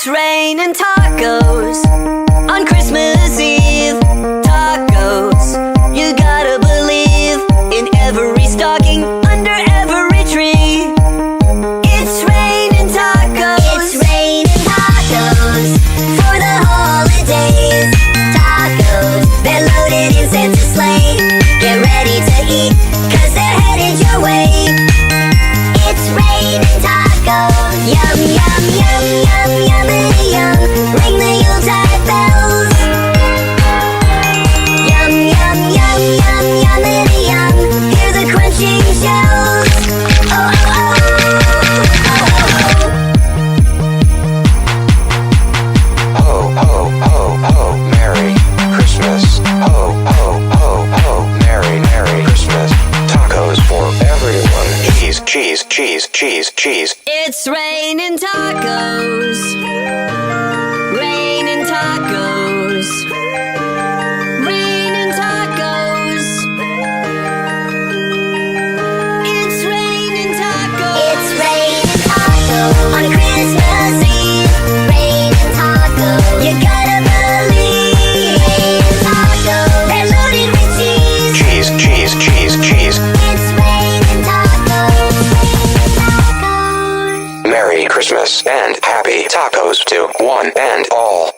It's raining tacos on Christmas Eve. Tacos, you gotta believe in every stocking, under every tree. It's raining tacos. It's raining tacos for the holidays. Tacos, they're loaded in Santa's sleigh. Get ready to eat, 'cause they're headed your way. It's raining tacos. Yum, yum, yum, yum, yummity yum. Ring the Yuletide bells. Yum, yum, yum, yum, yummity yum. Hear the crunching shells. Oh, oh, oh, oh, oh, oh. Ho, ho, ho, ho, Merry Christmas. Ho, ho, ho, ho, Merry, Merry Christmas. Tacos for everyone. Cheese, cheese, cheese, cheese, cheese. It's raining tacos. Raining tacos. Raining tacos. It's raining tacos. It's raining tacos on Christmas Eve. Raining tacos, you gotta believe. Raining tacos, they're loaded with cheese. Cheese, cheese, cheese, cheese. It's raining tacos. Raining tacos. Merry Christmas and happy tacos to one and all.